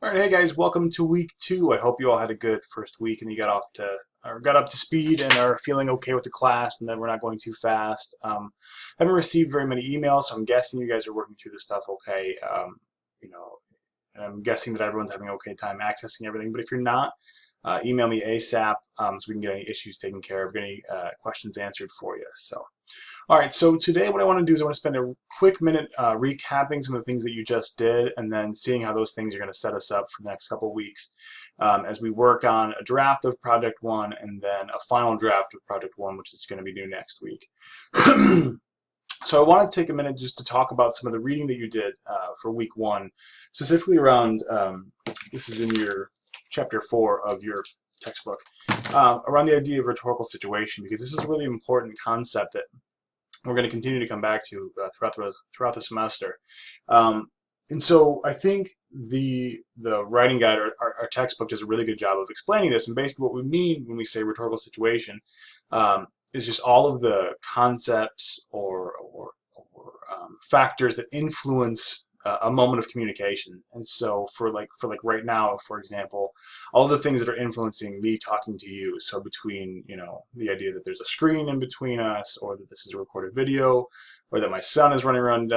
All right, hey guys, welcome to week 2. I hope you all had a good first week and you got up to speed and are feeling okay with the class and that we're not going too fast. Haven't received very many emails, so I'm guessing you guys are working through this stuff okay. You know, and I'm guessing that everyone's having an okay time accessing everything. But if you're not, email me ASAP so we can get any issues taken care of, get any questions answered for you. So. All right, so today what I want to do is I want to spend a quick minute recapping some of the things that you just did and then seeing how those things are going to set us up for the next couple of weeks as we work on a draft of Project 1 and then a final draft of Project 1, which is going to be due next week. So I want to take a minute just to talk about some of the reading that you did for week 1, specifically around, this is in your chapter 4 of your textbook, around the idea of rhetorical situation, because this is a really important concept that we're going to continue to come back to throughout the semester. And so I think the writing guide, or our textbook, does a really good job of explaining this. And basically what we mean when we say rhetorical situation is just all of the concepts or factors that influence a moment of communication. And so for like right now, for example, all the things that are influencing me talking to you. So between, the idea that there's a screen in between us, or that this is a recorded video, or that my son is running around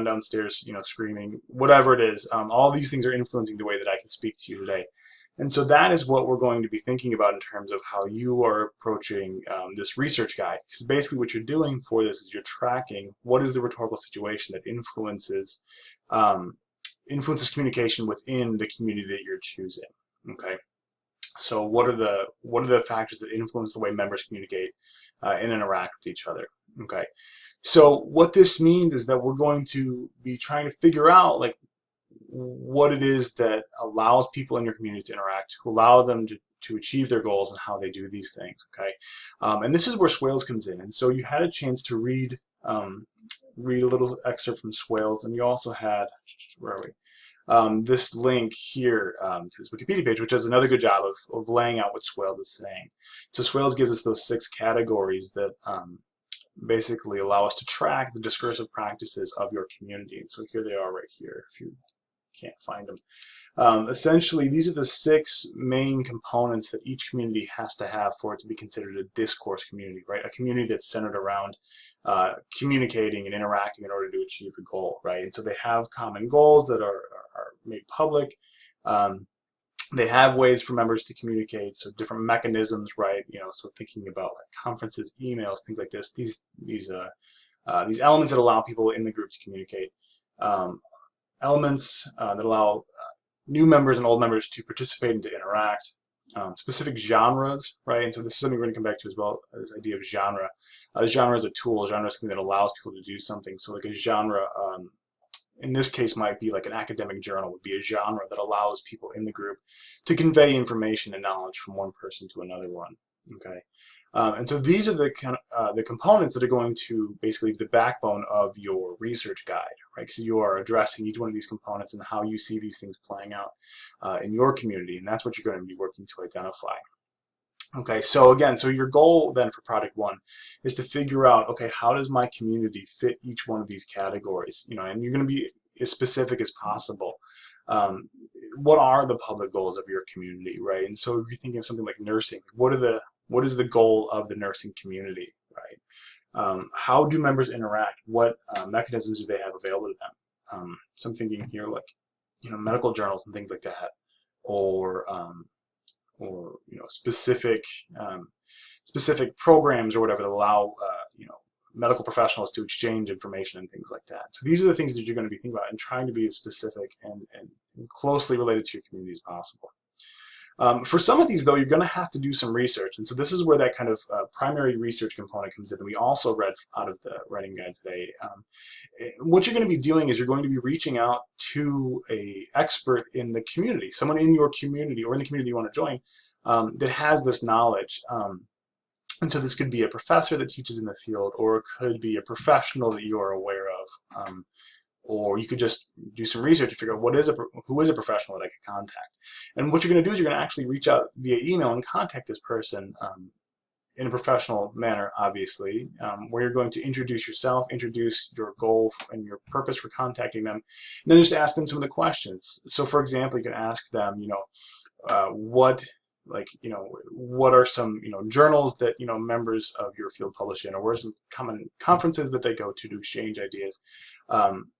downstairs, screaming, whatever it is, all these things are influencing the way that I can speak to you today. And so that is what we're going to be thinking about in terms of how you are approaching this research guide. Because basically what you're doing for this is you're tracking what is the rhetorical situation that influences communication within the community that you're choosing. Okay. So what are the factors that influence the way members communicate and interact with each other? Okay. So what this means is that we're going to be trying to figure out what it is that allows people in your community to interact, to allow them to achieve their goals, and how they do these things. Okay, and this is where Swales comes in. And so you had a chance to read a little excerpt from Swales, and you also had, where are we? This link here to this Wikipedia page, which does another good job of laying out what Swales is saying. So Swales gives us those 6 categories that basically allow us to track the discursive practices of your community. And so here they are right here, if you can't find them. Essentially, these are the 6 main components that each community has to have for it to be considered a discourse community, right? A community that's centered around communicating and interacting in order to achieve a goal, right? And so they have common goals that are made public. They have ways for members to communicate, so different mechanisms, right? So thinking about like conferences, emails, things like this. These elements that allow people in the group to communicate. Elements that allow new members and old members to participate and to interact. Specific genres, right? And so this is something we're going to come back to as well, this idea of genre. Genre is a tool. Genre is something that allows people to do something. So like a genre, in this case, might be like an academic journal would be a genre that allows people in the group to convey information and knowledge from one person to another one. Okay. And so these are the components that are going to basically be the backbone of your research guide, right? So you are addressing each one of these components and how you see these things playing out in your community, and that's what you're going to be working to identify. Okay, so again, so your goal then for Project 1 is to figure out, okay, how does my community fit each one of these categories? And you're going to be as specific as possible. What are the public goals of your community, right? And so if you're thinking of something like nursing, what is the goal of the nursing community, right? How do members interact? What mechanisms do they have available to them? So I'm thinking here like, medical journals and things like that, or specific programs or whatever that allow medical professionals to exchange information and things like that. So these are the things that you're going to be thinking about and trying to be as specific and closely related to your community as possible. For some of these, though, you're going to have to do some research, and so this is where that kind of primary research component comes in that we also read out of the writing guide today. What you're going to be doing is you're going to be reaching out to an expert in the community, someone in your community or in the community you want to join that has this knowledge. And so this could be a professor that teaches in the field, or it could be a professional that you are aware of. Or you could just do some research to figure out who is a professional that I could contact. And what you're going to do is you're going to actually reach out via email and contact this person in a professional manner, obviously, where you're going to introduce yourself, introduce your goal and your purpose for contacting them, and then just ask them some of the questions. So, for example, you can ask them, what are some journals that members of your field publish in, or what are some common conferences that they go to exchange ideas, um,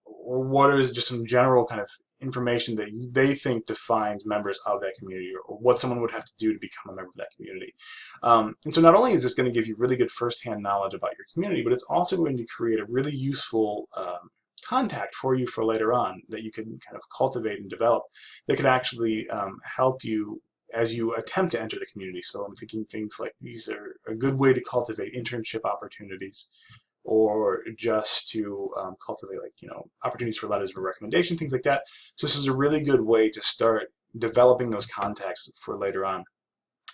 or what is just some general kind of information that they think defines members of that community, or what someone would have to do to become a member of that community. And so not only is this going to give you really good firsthand knowledge about your community, but it's also going to create a really useful contact for you for later on that you can kind of cultivate and develop that could actually help you as you attempt to enter the community. So I'm thinking things like these are a good way to cultivate internship opportunities, or just to cultivate opportunities for letters of recommendation, things like that. So this is a really good way to start developing those contacts for later on.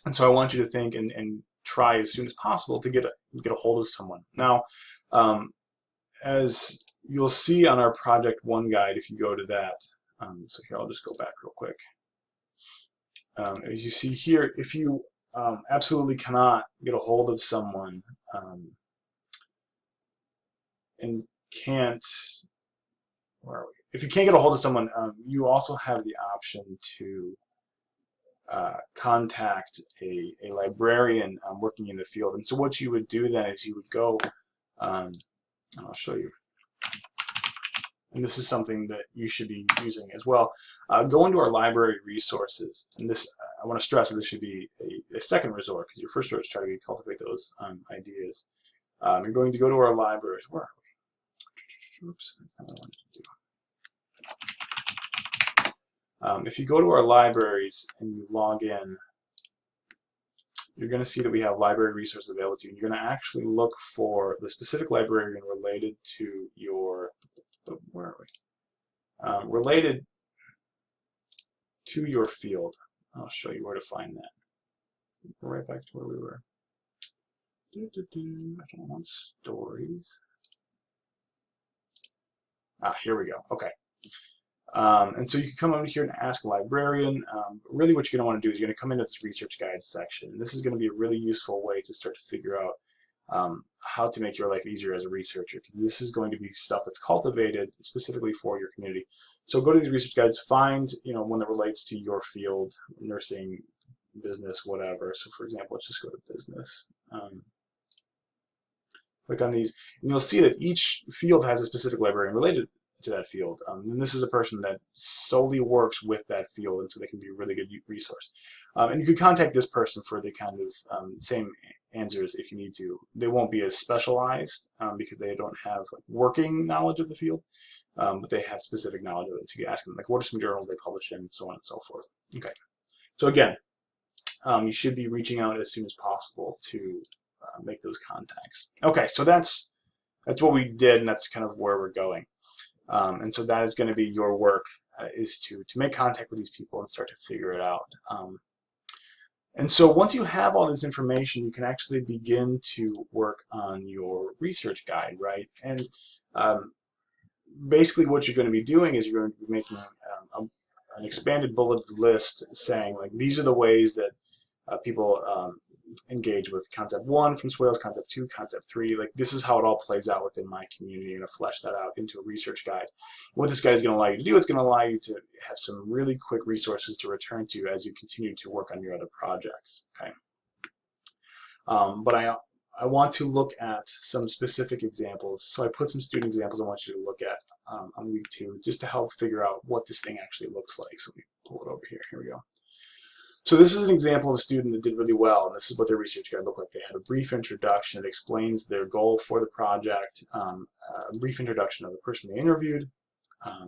And so I want you to think and try as soon as possible to get a hold of someone. Now, as you'll see on our Project One guide, if you go to that, so here I'll just go back real quick. As you see here, if you absolutely cannot get a hold of someone and can't, where are we? If you can't get a hold of someone, you also have the option to contact a librarian working in the field. And so what you would do then is you would go, I'll show you, and this is something that you should be using as well. Go into our library resources, and this, I want to stress that this should be a second resort, because your first resort is try to cultivate those ideas. You're going to go to our libraries. Where are we? Oops, that's not what I wanted to do. If you go to our libraries and you log in, you're going to see that we have library resources available to you. And you're going to actually look for the specific librarian related to your, where are we? Related to your field. I'll show you where to find that. We're right back to where we were. I don't want stories. Here we go. Okay. And so you can come over here and ask a librarian. Really what you're going to want to do is you're going to come into this research guide section. And this is going to be a really useful way to start to figure out how to make your life easier as a researcher, because this is going to be stuff that's cultivated specifically for your community. So go to these research guides, find one that relates to your field, nursing, business, whatever. So for example, let's just go to business. Click on these, and you'll see that each field has a specific librarian related to that field. And this is a person that solely works with that field, and so they can be a really good resource. And you could contact this person for the kind of same answers if you need to. They won't be as specialized because they don't have working knowledge of the field, but they have specific knowledge of it. So you can ask them, what are some journals they publish in, and so on and so forth. Okay. So again, you should be reaching out as soon as possible to make those contacts. Okay, so that's what we did, and that's kind of where we're going. And so that is going to be your work, is to make contact with these people and start to figure it out. And so once you have all this information, you can actually begin to work on your research guide, right? And basically what you're going to be doing is you're going to be making an expanded bulleted list saying, these are the ways that people engage with concept 1 from Swales, concept 2, concept 3. This is how it all plays out within my community, and to flesh that out into a research guide. What this guide is going to allow you to do, it's going to allow you to have some really quick resources to return to as you continue to work on your other projects. Okay. But I want to look at some specific examples. So I put some student examples I want you to look at on week 2, just to help figure out what this thing actually looks like. So let me pull it over here. Here we go. So this is an example of a student that did really well, and this is what their research guide looked like. They had a brief introduction that explains their goal for the project, a brief introduction of the person they interviewed,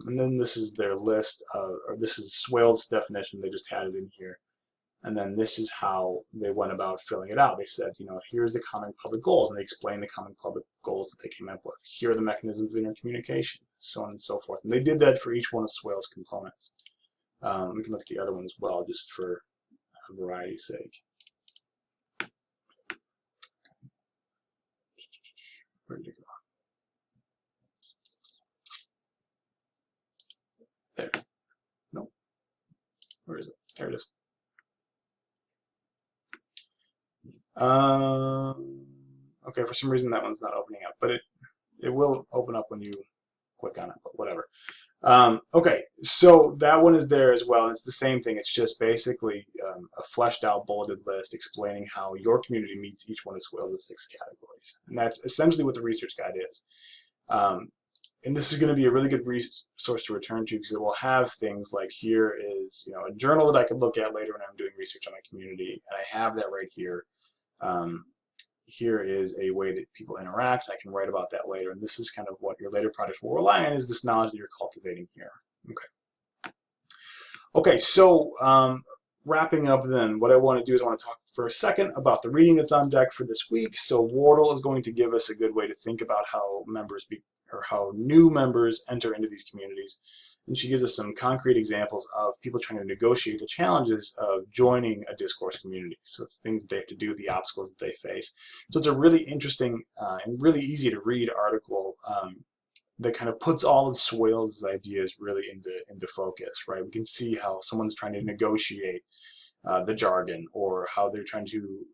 and then this is their list, or this is Swales' definition, they just had it in here. And then this is how they went about filling it out. They said, here's the common public goals, and they explained the common public goals that they came up with. Here are the mechanisms of intercommunication, so on and so forth. And they did that for each one of Swales' components. We can look at the other one as well, just for variety's sake. Where did it go? There. Nope. Where is it? There it is. Okay, for some reason that one's not opening up, but it will open up when you click on it, but whatever. Okay, so that one is there as well. It's the same thing. It's just basically a fleshed out bulleted list explaining how your community meets each one of the 6 categories. And that's essentially what the research guide is. And this is going to be a really good resource to return to because it will have things like, here is a journal that I could look at later when I'm doing research on my community, and I have that right here. Here is a way that people interact. I can write about that later, and this is kind of what your later projects will rely on, is this knowledge that you're cultivating here. Okay, so wrapping up then, what I want to do is I want to talk for a second about the reading that's on deck for this week. So Wardle is going to give us a good way to think about how how new members enter into these communities. And she gives us some concrete examples of people trying to negotiate the challenges of joining a discourse community. So it's things they have to do, the obstacles that they face. So it's a really interesting and really easy to read article that kind of puts all of Swales' ideas really into focus, right? We can see how someone's trying to negotiate the jargon, or how they're trying to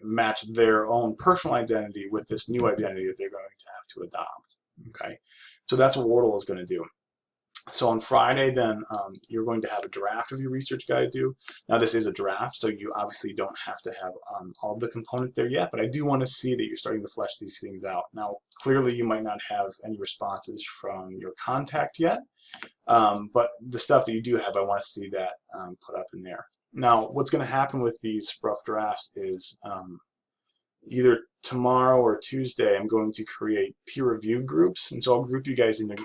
match their own personal identity with this new identity that they're going to have to adopt. Okay, so that's what Wardle is going to do. So on Friday, then, you're going to have a draft of your research guide due. Now, this is a draft, so you obviously don't have to have all of the components there yet, but I do want to see that you're starting to flesh these things out. Now, clearly, you might not have any responses from your contact yet, but the stuff that you do have, I want to see that put up in there. Now, what's going to happen with these rough drafts is either tomorrow or Tuesday, I'm going to create peer-reviewed groups, and so I'll group you guys into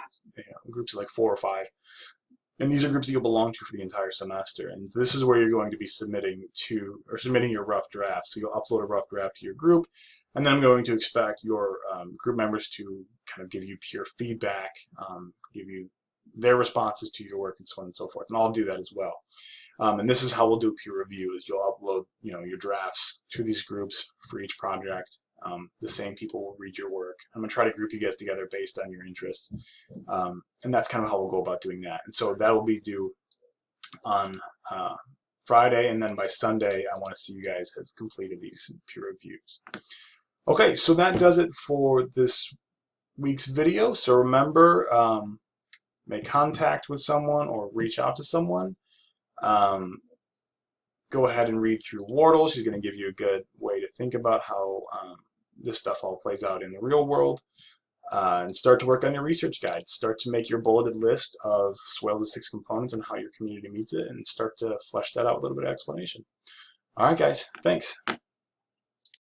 groups of like 4 or 5, and these are groups that you'll belong to for the entire semester. And this is where you're going to be submitting your rough draft. So you'll upload a rough draft to your group, and then I'm going to expect your group members to kind of give you peer feedback, give you their responses to your work, and so on and so forth. And I'll do that as well. And this is how we'll do peer review: is you'll upload your drafts to these groups for each project. The same people will read your work. I'm going to try to group you guys together based on your interests. And that's kind of how we'll go about doing that. And so that will be due on Friday, and then by Sunday, I want to see you guys have completed these peer reviews. Okay, so that does it for this week's video. So remember, make contact with someone or reach out to someone. Go ahead and read through Wardle. She's going to give you a good way to think about how this stuff all plays out in the real world. And start to work on your research guide. Start to make your bulleted list of Swales' 6 components and how your community meets it, and start to flesh that out with a little bit of explanation. All right, guys. Thanks.